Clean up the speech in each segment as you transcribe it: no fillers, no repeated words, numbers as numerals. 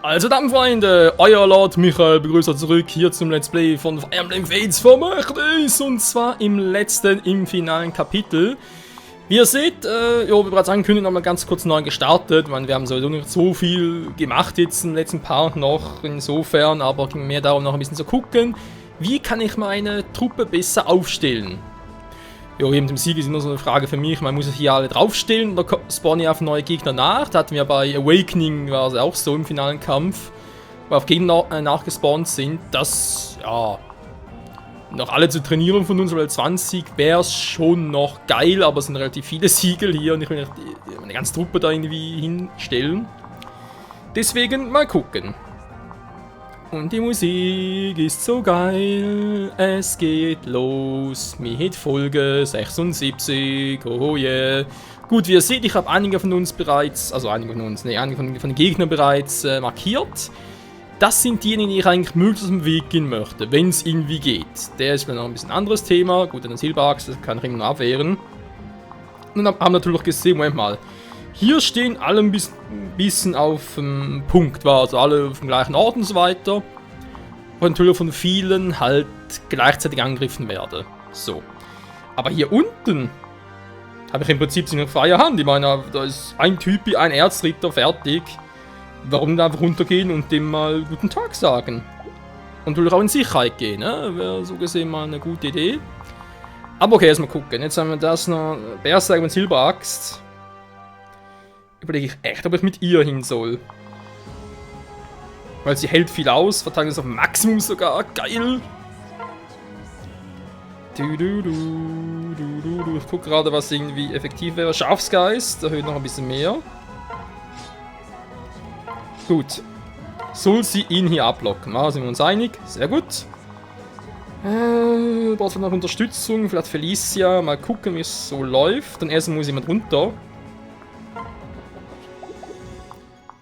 Also dann, Freunde, euer Lord Michael begrüßt euch zurück hier zum Let's Play von Fire Emblem Fates Vermächtnis, und zwar im finalen Kapitel. Wie ihr seht, wie bereits angekündigt, haben wir ganz kurz neu gestartet, weil wir haben sowieso nicht so viel gemacht jetzt im letzten Part noch, insofern, aber ging mehr darum, noch ein bisschen zu gucken, wie kann ich meine Truppe besser aufstellen. Ja, eben dem Sieg ist immer so eine Frage für mich, man muss es hier alle draufstellen, da spawnen ja auf neue Gegner nach. Da hatten wir bei Awakening, war es auch so im finalen Kampf, wo auf Gegner nachgespawnt sind, dass, ja, noch alle zu trainieren von uns, weil 20 wäre es schon noch geil, aber es sind relativ viele Siegel hier und ich will nicht meine ganze Truppe da irgendwie hinstellen. Deswegen mal gucken. Und die Musik ist so geil, es geht los mit Folge 76, oh yeah. Gut, wie ihr seht, ich habe einige von uns bereits, einige von den Gegnern bereits markiert. Das sind diejenigen, die ich eigentlich möglichst aus dem Weg gehen möchte, wenn es irgendwie geht. Der ist vielleicht noch ein bisschen anderes Thema, gut, den Silberaxt, das kann ich immer noch abwehren. Und dann haben wir natürlich gesehen, Moment mal. Hier stehen alle ein bisschen auf dem Punkt, also alle auf dem gleichen Ort und so weiter. Und natürlich von vielen halt gleichzeitig angegriffen werden. So. Aber hier unten habe ich im Prinzip ziemlich freie Hand. Ich meine, da ist ein Typ, ein Erzritter, fertig. Warum nicht einfach runtergehen und dem mal guten Tag sagen? Und natürlich auch in Sicherheit gehen, ne? Wäre so gesehen mal eine gute Idee. Aber okay, erstmal gucken. Jetzt haben wir das noch. Berserk und Silberaxt. Überlege ich echt, ob ich mit ihr hin soll. Weil sie hält viel aus, verteilt es auf Maximum sogar. Geil! Ich gucke gerade, was irgendwie effektiv wäre. Schafsgeist, erhöht noch ein bisschen mehr. Gut. Soll sie ihn hier ablocken? Ah, sind wir uns einig? Sehr gut. Braucht noch Unterstützung, vielleicht Felicia. Mal gucken, wie es so läuft. Dann erst muss jemand runter.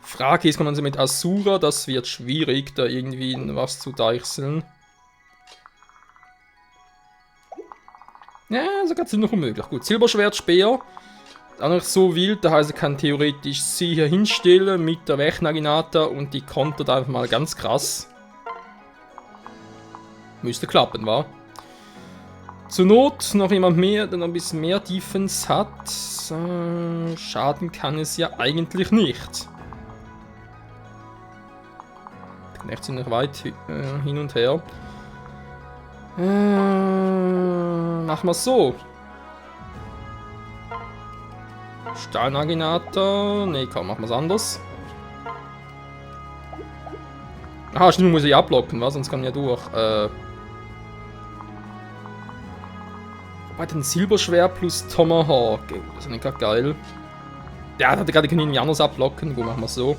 Frage ist, kommt man so mit Asura, das wird schwierig, da irgendwie was zu deichseln. Ja, sogar ziemlich unmöglich. Gut, Silberschwert, Speer. Auch nicht so wild, das heißt, ich kann theoretisch sie hier hinstellen mit der Wechnaginata und die kontert einfach mal ganz krass. Müsste klappen, wa? Zur Not noch jemand mehr, der noch ein bisschen mehr Defense hat. Schaden kann es ja eigentlich nicht. Echt ziemlich weit hin und her. Machen wir es so. Stahlnaginator. Ne, komm, machen wir es anders. Aha, stimmt, muss ich ablocken, was? Sonst kann man ja durch. Wobei den Silberschwert plus Tomahawk. Das ist nicht gerade geil. Ja, da gerade können irgendwie anders ablocken. Gut, machen wir es so.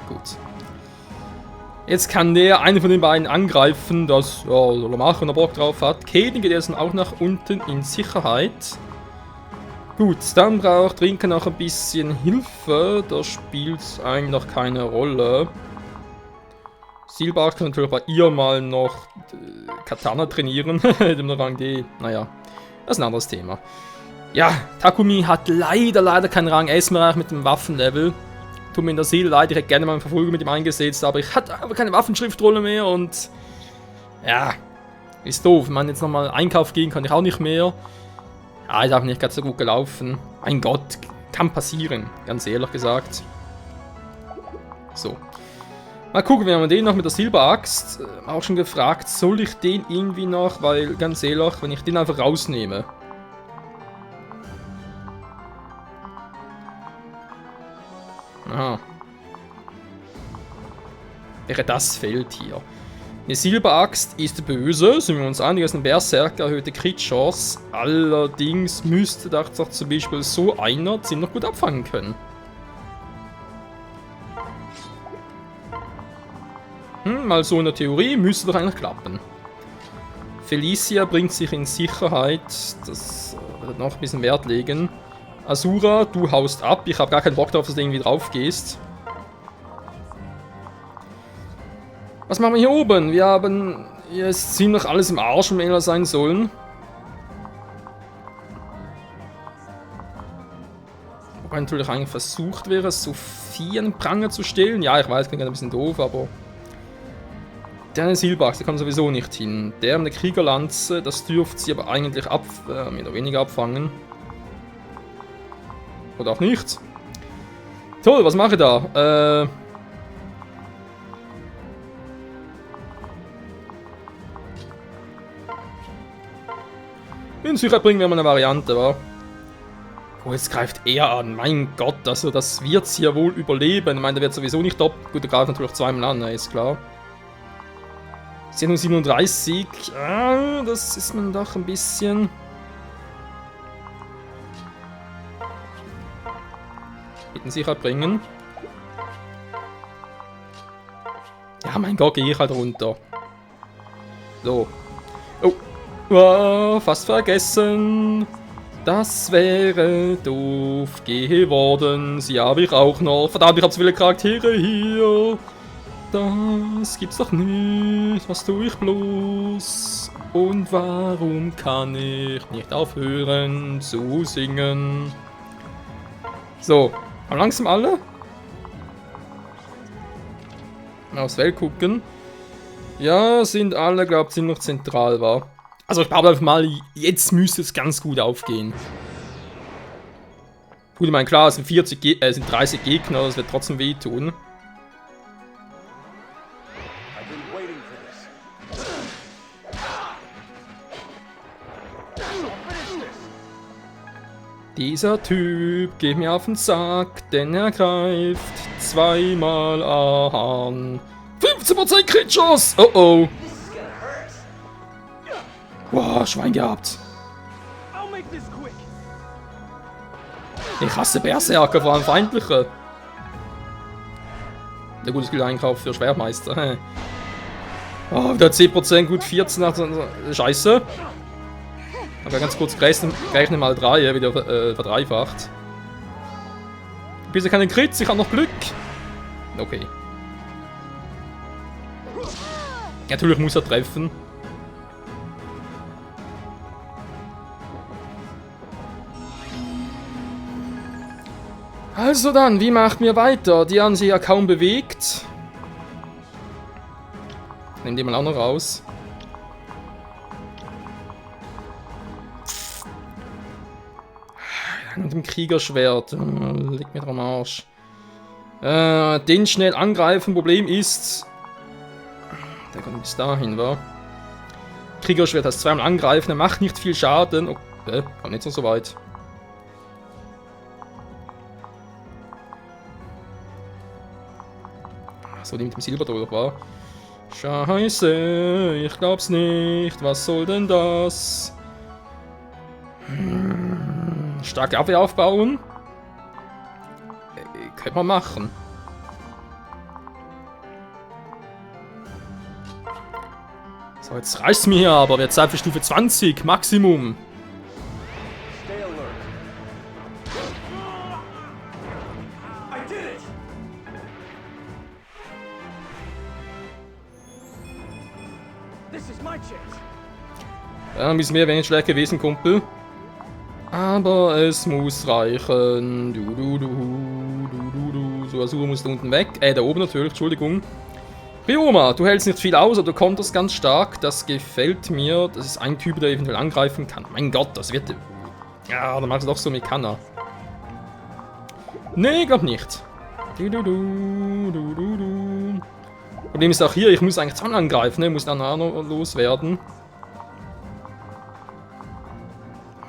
Gut. Jetzt kann der eine von den beiden angreifen, das ja, soll er machen, wenn er Bock drauf hat. Kaden geht jetzt auch nach unten in Sicherheit. Gut, dann braucht Rinken noch ein bisschen Hilfe. Das spielt eigentlich noch keine Rolle. Silberacht kann natürlich bei ihr mal noch Katana trainieren. Dem Rang D. Naja, das ist ein anderes Thema. Ja, Takumi hat leider keinen Rang S mehr mit dem Waffenlevel. Tut mir in der Seele leid, ich hätte gerne mal einen Verfolger mit ihm eingesetzt, aber ich hatte aber keine Waffenschriftrolle mehr und ja, ist doof. Wenn man jetzt nochmal Einkauf gehen kann, ich auch nicht mehr. Ja, ist auch nicht ganz so gut gelaufen. Mein Gott, kann passieren, ganz ehrlich gesagt. So. Mal gucken, wir haben den noch mit der Silberaxt. Auch schon gefragt, soll ich den irgendwie noch, weil ganz ehrlich, wenn ich den einfach rausnehme. Aha. Wäre das Feld hier. Eine Silberaxt ist böse, sind wir uns einig, als ein Berserker erhöhte Crit-Chance. Allerdings müsste doch zum Beispiel so einer ziemlich gut abfangen können. Mal so in der Theorie müsste doch eigentlich klappen. Felicia bringt sich in Sicherheit, das wird noch ein bisschen Wert legen. Asura, du haust ab. Ich habe gar keinen Bock darauf, dass du irgendwie drauf gehst. Was machen wir hier oben? Wir haben... Hier ist ziemlich alles im Arsch, um ehrlich sein sollen. Weil natürlich eigentlich versucht wäre, Sophie an den Pranger zu stellen. Ja, ich weiß, klingt ein bisschen doof, aber... Der eine Silbachs, der kann sowieso nicht hin. Der mit der Kriegerlanze, das dürfte sie aber eigentlich mehr oder weniger abfangen. Oder auch nicht. Toll, was mache ich da? In Sicherheit bringen wir mal eine Variante, wa? Oh, jetzt greift er an. Mein Gott, also das wird sie ja wohl überleben. Ich meine, der wird sowieso nicht top. Gut, der greift natürlich zweimal an, ist klar. Sie nur 37. Ah, das ist man doch ein bisschen... In Sicherheit bringen. Ja, mein Gott, gehe ich halt runter. So. Oh. Oh, fast vergessen. Das wäre doof geworden. Sie habe ich auch noch. Verdammt, ich habe zu viele Charaktere hier. Das gibt's doch nicht. Was tue ich bloß? Und warum kann ich nicht aufhören zu singen? So, haben langsam alle? Mal aufs Feld gucken. Ja, sind alle, glaubt, ziemlich zentral, war. Also ich glaube einfach mal, jetzt müsste es ganz gut aufgehen. Gut, ich meine, klar, es sind 30 Gegner, das wird trotzdem wehtun. Dieser Typ geht mir auf den Sack, denn er greift zweimal an. 15% Crit-Chance! Oh oh! Boah, Schwein gehabt. Ich hasse Berserker, vor allem feindliche. Der gute Skill-Einkauf für Schwertmeister. Oh, wieder 10%, gut 14, also, scheiße. Aber ganz kurz gerechnet mal 3, wieder verdreifacht. Bisher keine Crits, ich habe noch Glück. Okay. Natürlich muss er treffen. Also dann, wie machen wir weiter? Die haben sich ja kaum bewegt. Nehmen die mal auch noch raus. Mit dem Kriegerschwert. Liegt mir doch am Arsch. Den schnell angreifen. Problem ist... Der kommt bis dahin, wa? Kriegerschwert heißt zweimal angreifen. Er macht nicht viel Schaden. Okay, kommt nicht so weit. So, die mit dem Silberdolch war. Scheiße, ich glaub's nicht. Was soll denn das? Starke Abwehr aufbauen. Könnte man machen. So, jetzt reicht's mir hier, aber wird Zeit für Stufe 20, Maximum. Ja, ein bisschen mehr wäre nicht schlecht gewesen, Kumpel. Aber es muss reichen. So, Asura muss da unten weg. Da oben natürlich, Entschuldigung. Ryoma, du hältst nicht viel aus, aber du konterst ganz stark. Das gefällt mir. Das ist ein Typ, der eventuell angreifen kann. Mein Gott, das wird... Ja, dann machst du doch so mit Kanna. Nee, glaub nicht. Problem ist auch hier, ich muss eigentlich zweimal angreifen, ne? Ich muss dann auch noch loswerden.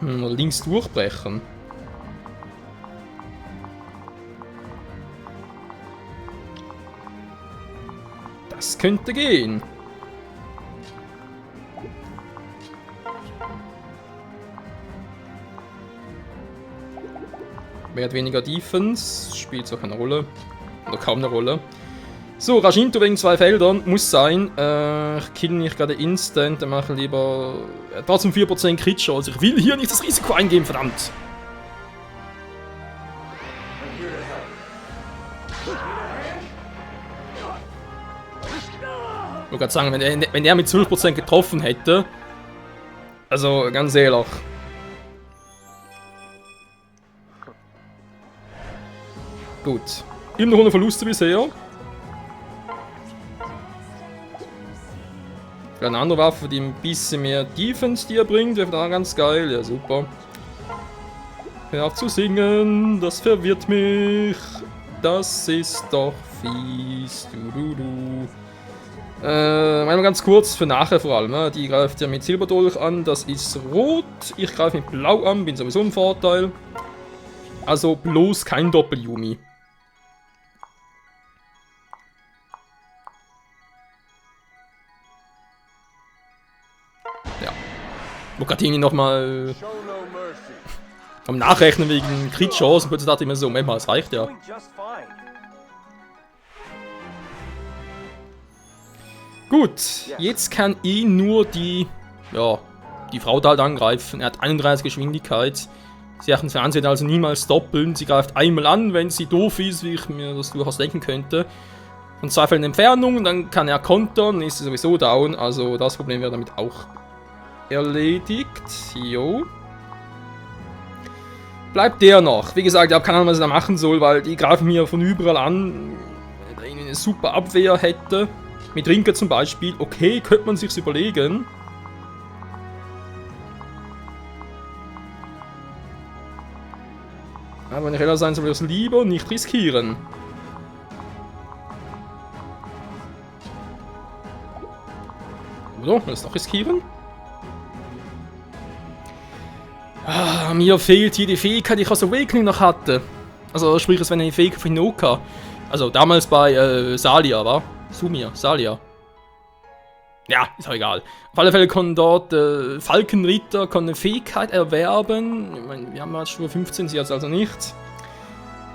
Links durchbrechen. Das könnte gehen. Mehr oder weniger Defense. Spielt so keine Rolle. Oder kaum eine Rolle. So, Rajinto wegen 2 Feldern. Muss sein. Ich kill nicht gerade instant. Dann mache ich lieber... trotzdem 4% Crit-Chance. Also ich will hier nicht das Risiko eingehen, verdammt. Ich wollte gerade sagen, wenn er mit 12% getroffen hätte... Also, ganz ehrlich. Gut. Immer noch ohne Verluste bisher. Eine andere Waffe, die ein bisschen mehr Defense die er bringt, wäre da ganz geil. Ja, super. Hör auf zu singen, das verwirrt mich. Das ist doch fies. Einmal ganz kurz, für nachher vor allem. Ne? Die greift ja mit Silberdolch an, das ist rot. Ich greife mit blau an, bin sowieso im Vorteil. Also bloß kein Doppel-Yumi. Ja. Lucatini nochmal am Nachrechnen wegen Crit-Chancen. Plötzlich dachte ich mir so, manchmal, es reicht ja. Gut, jetzt kann ihn nur die Frau da halt angreifen. Er hat 31 Geschwindigkeit. Sie hat den Fernseher also niemals doppeln. Sie greift einmal an, wenn sie doof ist, wie ich mir das durchaus denken könnte. Von 2 Fällen Entfernung, dann kann er kontern, ist sowieso down. Also das Problem wäre damit auch erledigt. Jo. Bleibt der noch. Wie gesagt, ich habe keine Ahnung, was ich da machen soll, weil die greifen mir von überall an. Wenn er eine super Abwehr hätte. Mit Rinker zum Beispiel. Okay, könnte man sich's überlegen. Aber wenn ich ehrlich sein soll, würde ich es lieber nicht riskieren. Oder? Will ich es doch riskieren? Ah, mir fehlt hier die Fähigkeit, die ich aus Awakening noch hatte. Also sprich, es wäre eine Fähigkeit von Hinoka. Also damals bei Salia, war? Sumia, Salia. Ja, ist auch egal. Auf alle Fälle konnten dort Falkenritter eine Fähigkeit erwerben. Ich meine, wir haben jetzt Stufe 15, sie hat es also nicht.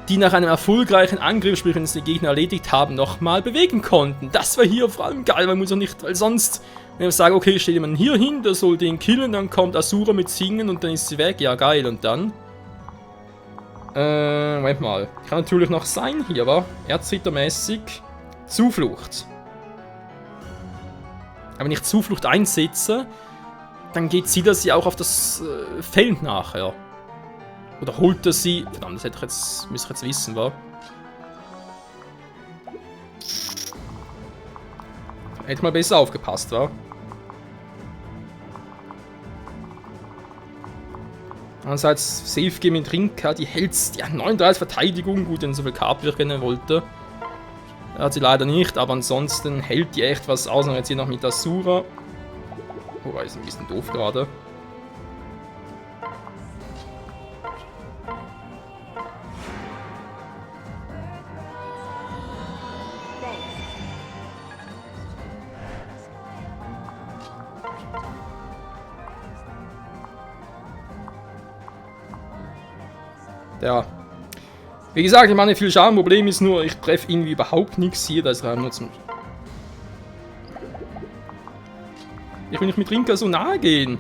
Die nach einem erfolgreichen Angriff, sprich wenn sie die Gegner erledigt haben, nochmal bewegen konnten. Das war hier vor allem geil, weil man muss auch nicht, weil sonst, wenn ich sage, okay, steht jemand hier hin, der soll den killen, dann kommt Asura mit Singen und dann ist sie weg. Ja, geil, und dann? Moment mal. Kann natürlich noch sein hier, wa? Erzrittermäßig. Zuflucht. Aber wenn ich Zuflucht einsetze, dann geht sie das ja auch auf das Feld nachher. Oder holt er sie... Verdammt, das hätte ich jetzt, müsste ich jetzt wissen, wa? Hätte mal besser aufgepasst, wa? Andererseits, Safe Game mit Rinka, die hält ja 39 Verteidigung, gut, wenn so viel KP ich gerne wollte. Hat sie leider nicht, aber ansonsten hält die echt was aus. Und jetzt hier noch mit Asura. Wobei, ist ein bisschen doof gerade. Ja. Wie gesagt, ich meine, viel Schaden. Problem ist nur, ich treffe irgendwie überhaupt nichts hier. Da ist rein nur zum. Ich will nicht mit Rinka so nahe gehen.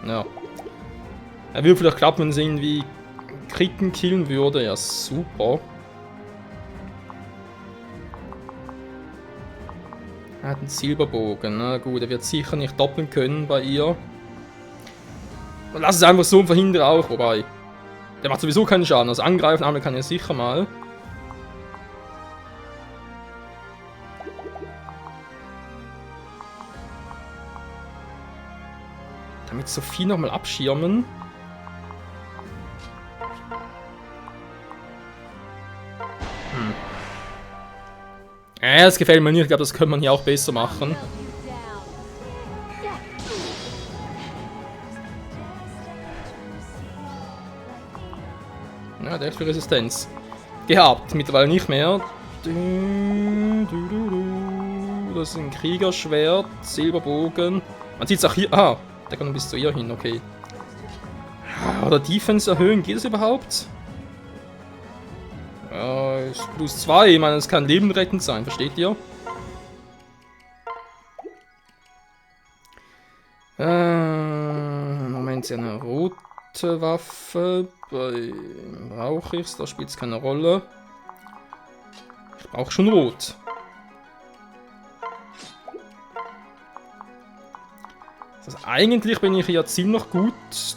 Ja. Er würde vielleicht klappen, wenn sie irgendwie Kritten killen würde. Ja, super. Er hat einen Silberbogen. Na gut, er wird sicher nicht doppeln können bei ihr. Lass es einfach so und verhindere auch, wobei. Der macht sowieso keinen Schaden. Also angreifen, aber kann er sicher mal. Damit Sophie nochmal abschirmen. Das gefällt mir nicht. Ich glaube, das könnte man hier auch besser machen. Ja, der hat für Resistenz gehabt, mittlerweile nicht mehr. Das ist ein Kriegerschwert, Silberbogen. Man sieht es auch hier. Ah, der kann bis zu ihr hin, okay. Oder Defense erhöhen, geht es überhaupt? Ist +2, ich meine, es kann lebenrettend sein, versteht ihr? Moment, sie hat eine rote Waffe. Brauche ich es? Da spielt es keine Rolle. Ich brauche schon rot. Das heißt, eigentlich bin ich ja ziemlich noch gut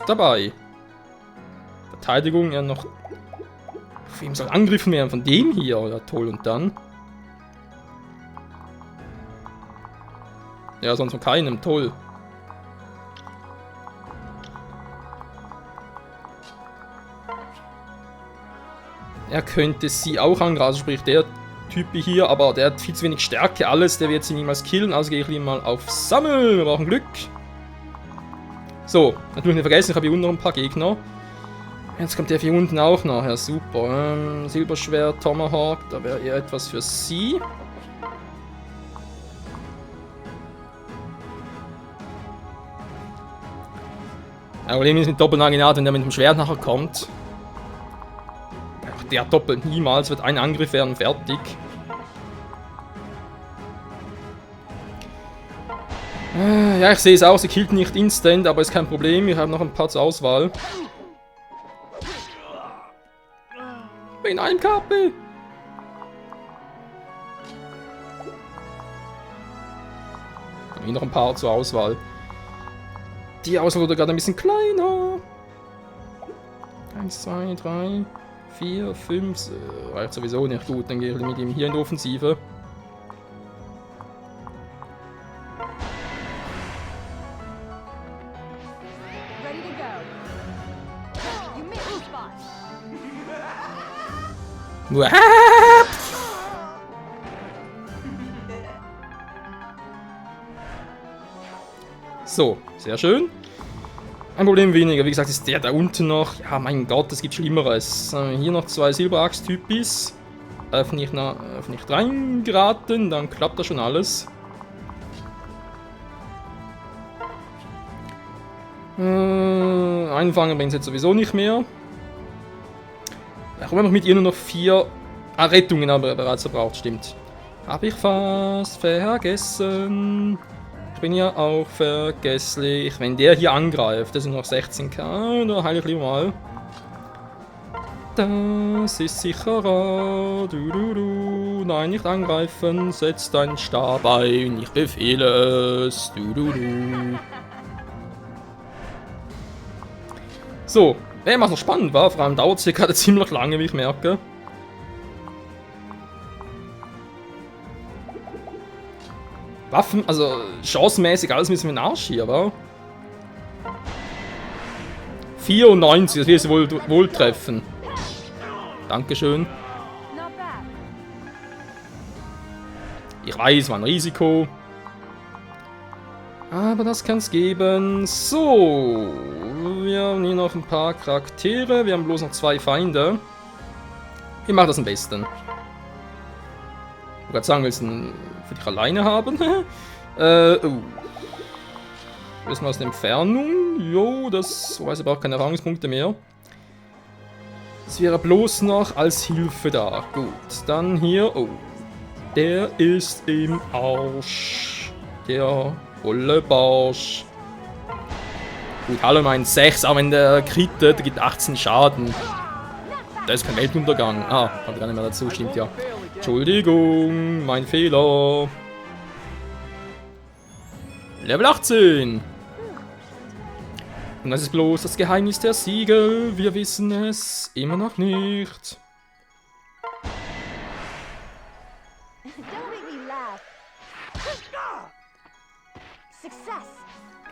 dabei. Verteidigung ja noch Von wem soll angegriffen werden? Von dem hier? Ja, toll, und dann? Ja, sonst von keinem, toll. Er könnte sie auch angreifen, also sprich der Typ hier, aber der hat viel zu wenig Stärke, alles, der wird sie niemals killen, also gehe ich lieber mal auf Sammeln, wir brauchen Glück. So, natürlich nicht vergessen, ich habe hier unten noch ein paar Gegner. Jetzt kommt der hier unten auch noch, ja super. Silberschwert, Tomahawk, da wäre eher etwas für sie. Ja, Problem ist mit Doppelnaginat, wenn der mit dem Schwert nachher kommt. Der doppelt niemals, wird ein Angriff werden, fertig. Ja, ich sehe es auch, sie killt nicht instant, aber ist kein Problem, wir haben noch ein paar zur Auswahl. In einem KP! Hier noch ein paar zur Auswahl. Die Auswahl wurde gerade ein bisschen kleiner. 1, 2, 3, 4, 5. Reicht sowieso nicht gut, dann gehe ich mit ihm hier in die Offensive. So, sehr schön. Ein Problem weniger. Wie gesagt, ist der da unten noch. Ja, mein Gott, es gibt Schlimmeres. Hier noch 2 Silberachs-Typis. Nicht reingeraten, dann klappt das schon alles. Einfangen bringt es jetzt sowieso nicht mehr. Warum habe ich mit ihr nur noch 4 Rettungen aber bereits verbraucht, stimmt. Habe ich fast vergessen. Ich bin ja auch vergesslich. Wenn der hier angreift, das sind noch 16k, da heile ich lieber mal. Das ist sicherer. Nein, nicht angreifen. Setz deinen Stab ein. Ich befehle es. So, was noch spannend war, vor allem dauert es hier gerade ziemlich lange, wie ich merke. Waffen, also chancenmäßig alles müssen wir in den Arsch hier, aber 94, das wird es wohl treffen. Dankeschön. Ich weiß, war ein Risiko. Aber das kann es geben. So, wir haben hier noch ein paar Charaktere. Wir haben bloß noch 2 Feinde. Ich mache das am besten. Ich wollte gerade sagen, willst du ihn für dich alleine haben? Wissen wir aus der Entfernung? Jo, das weiß aber auch keine Erfahrungspunkte mehr. Es wäre bloß noch als Hilfe da. Gut, dann hier. Oh, der ist im Arsch. Der volle Barsch. Gut, hallo mein 6, aber wenn der kritet, der gibt 18 Schaden. Da ist kein Weltuntergang. Ah, kommt gar nicht mehr dazu, stimmt ja. Entschuldigung, mein Fehler. Level 18. Und das ist bloß das Geheimnis der Siegel. Wir wissen es immer noch nicht.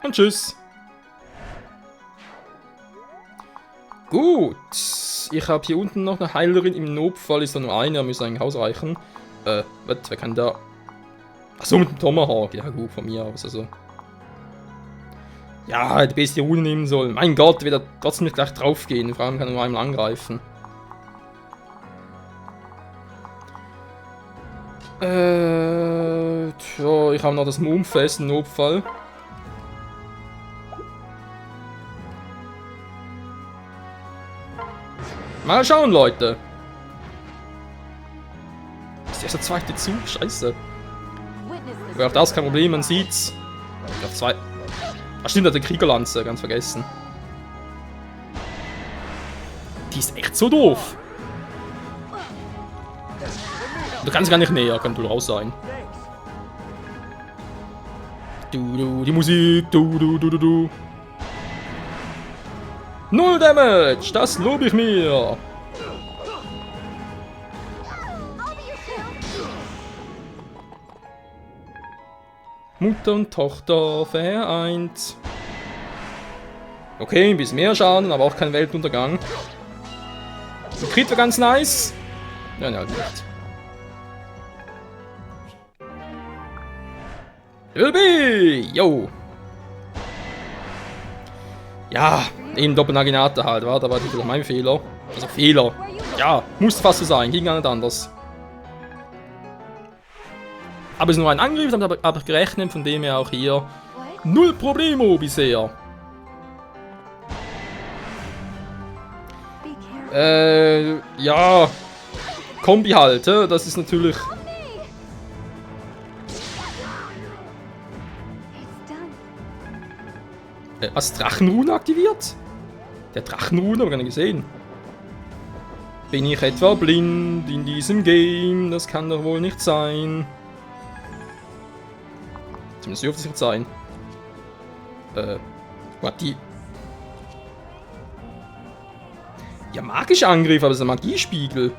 Und tschüss. Gut. Ich habe hier unten noch eine Heilerin. Im Notfall ist da nur eine. Müsste eigentlich ausreichen. Wer kann da... Achso, mit dem Tomahawk. Ja gut, von mir aus. Also. Ja, hätte beste Ruhe nehmen sollen. Mein Gott, wird er trotzdem nicht gleich draufgehen. Vor allem kann er nur einmal angreifen. Tja, ich habe noch das Moonfest im Notfall. Mal schauen, Leute. Ist der zweite Zug? Scheiße. Aber auch das kein Problem, man sieht's. Ich glaube 2. Ach stimmt, der Kriegerlanze, ganz vergessen. Die ist echt so doof. Du kannst gar nicht näher, kann wohl raus sein. Die Musik, 0 Damage, das lobe ich mir. Mutter und Tochter vereint. Okay, ein bisschen mehr Schaden, aber auch kein Weltuntergang. Der Crit war ganz nice. Ja, halt nicht. Level B! Yo! Ja, eben Doppelnaginator halt, war, da war das mein Fehler. Also Fehler. Ja, muss fast so sein, ging gar nicht anders. Aber es ist nur ein Angriff, damit habe ich gerechnet, von dem her auch hier null Problemo bisher. Ja. Kombi halt, das ist natürlich... Was? Drachenrune aktiviert? Der Drachenrune, habe ich gar nicht gesehen. Bin ich etwa blind in diesem Game? Das kann doch wohl nicht sein. Zumindest dürfte es nicht sein. What die? Ja, magischer Angriff, aber es ist ein Magiespiegel.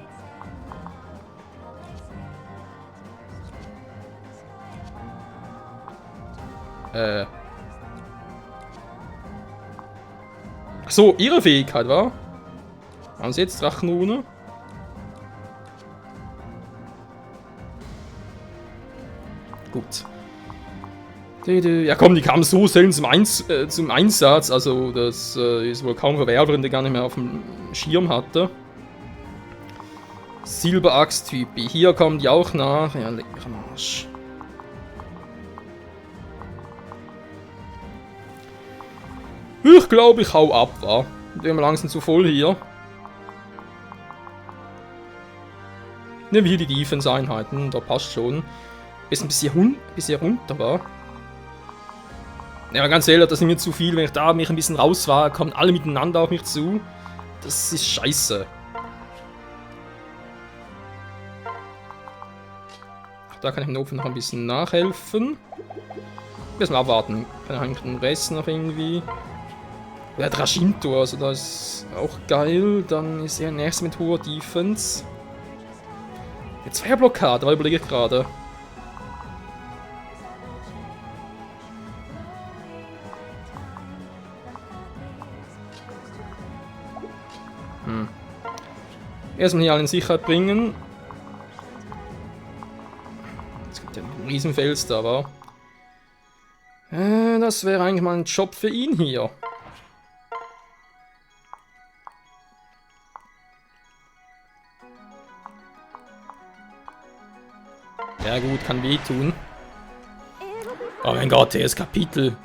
Ach so, ihre Fähigkeit, war? Haben sie jetzt Drachenrune? Gut. Ja komm, die kamen so selten zum Einsatz, also das ist wohl kaum verwerflich, wenn der gar nicht mehr auf dem Schirm hatte. Silberaxt-Typi, hier kommen die auch nach. Ja, lecker Marsch. Ich glaube, ich hau ab, wa? Wir haben langsam zu voll hier. Nehmen wir hier die Defense-Einheiten, da passt schon. Ist ein bisschen runter, wa? Ja, ganz ehrlich, das ist mir zu viel. Wenn ich da mich ein bisschen raus war, kommen alle miteinander auf mich zu. Das ist scheiße. Da kann ich dem Ofen noch ein bisschen nachhelfen. Müssen wir abwarten. Kann ich eigentlich den Rest noch irgendwie... Ja, Drashinto, also das ist auch geil. Dann ist er nächstes mit hoher Defense. Die Zweierblockade, da überlege ich gerade. Erstmal hier alle in Sicherheit bringen. Es gibt ja einen Riesenfels da, war. Das wäre eigentlich mal ein Job für ihn hier. Ja gut, kann wehtun. Oh mein Gott, das Kapitel.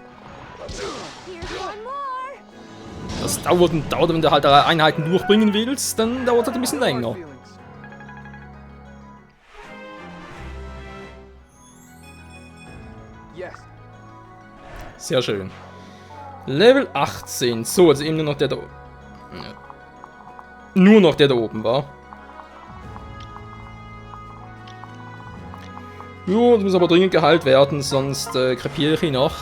Das dauert und dauert, wenn du halt Einheiten durchbringen willst, dann dauert das ein bisschen länger. Sehr schön. Level 18. So, also eben nur noch der da oben. Nur noch der da oben war. Jo, das muss aber dringend geheilt werden, sonst krepiere ich ihn noch.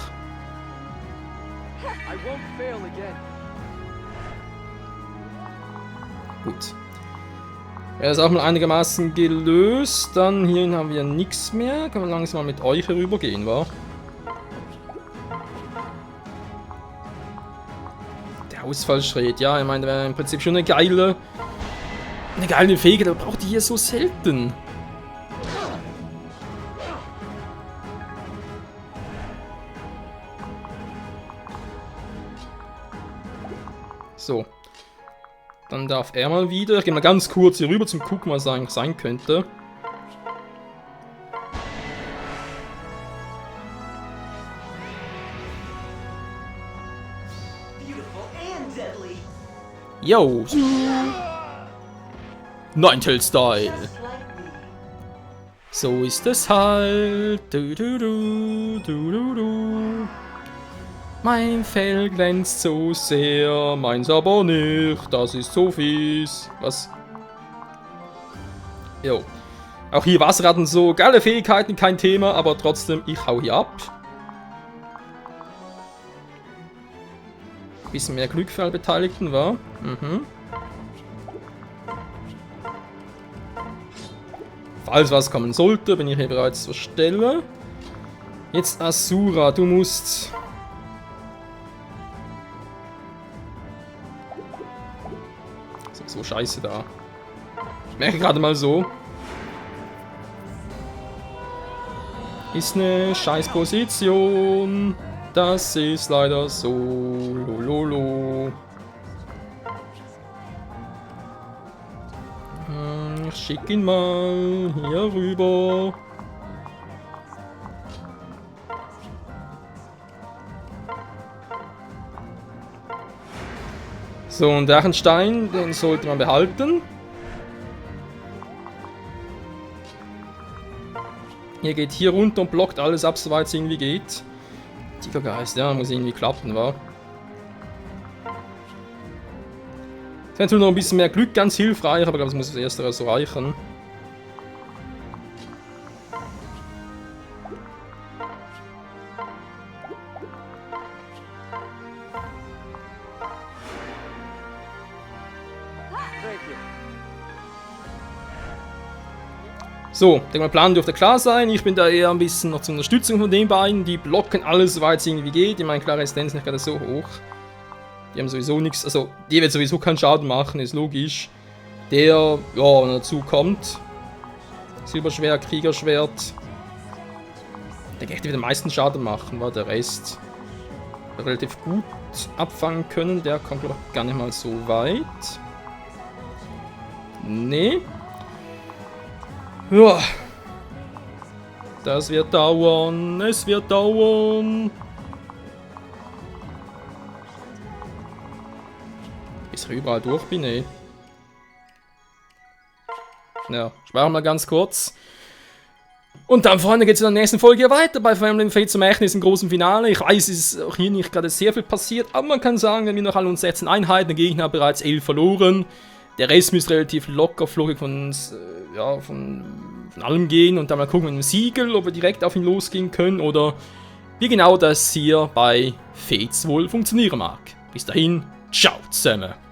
Gut. Er ist auch mal einigermaßen gelöst. Dann hier haben wir nichts mehr. Können wir langsam mal mit euch herübergehen, wa? Der Ausfallschritt, ja, ich meine, wäre im Prinzip schon eine geile Fähigkeit, aber braucht die hier so selten. So. Dann darf er mal wieder. Ich gehe mal ganz kurz hier rüber zum Gucken, was eigentlich sein könnte. Yo! Ninetale-Style! So ist es halt. Du, du, du, du, du, du. Mein Fell glänzt so sehr, meins aber nicht, das ist so fies. Was? Jo. Auch hier Wasserratten so, geile Fähigkeiten, kein Thema, aber trotzdem, ich hau hier ab. Bisschen mehr Glück für alle Beteiligten, war. Mhm. Falls was kommen sollte, bin ich hier bereits zur Stelle. Jetzt Asura, du musst... So scheiße da. Ich merke gerade mal so. Ist eine scheiß Position. Das ist leider so. Lololo. Ich schick ihn mal hier rüber. So, und Drachenstein, den sollte man behalten. Ihr geht hier runter und blockt alles ab, soweit es irgendwie geht. Tigergeist, ja, muss irgendwie klappen, wa? Es wäre natürlich noch ein bisschen mehr Glück ganz hilfreich, aber ich glaube, es muss das erste so reichen. So, der Plan dürfte klar sein. Ich bin da eher ein bisschen noch zur Unterstützung von den beiden. Die blocken alles, soweit es irgendwie geht. Ich meine, klar, Resistenz ist nicht gerade so hoch. Die haben sowieso nichts, also die wird sowieso keinen Schaden machen, ist logisch. Der, ja, wenn er dazu kommt. Silberschwert, Kriegerschwert. Der wird den meisten Schaden machen, weil der Rest relativ gut abfangen können. Der kommt, glaube ich, gar nicht mal so weit. Nee. Ja. Das wird dauern. Es wird dauern. Bis ich überall durch bin, ey. Ja, sparen wir ganz kurz. Und dann, Freunde, geht es in der nächsten Folge weiter bei Fire Emblem Fates zum Ereignis im großen Finale. Ich weiß, es ist auch hier nicht gerade sehr viel passiert, aber man kann sagen, wir haben noch alle uns 16 Einheiten, der Gegner hat bereits 11 verloren. Der Rest müsste relativ locker, flockig von uns, ja, von allem gehen und dann mal gucken mit dem Siegel, ob wir direkt auf ihn losgehen können oder wie genau das hier bei Fates wohl funktionieren mag. Bis dahin, ciao zusammen.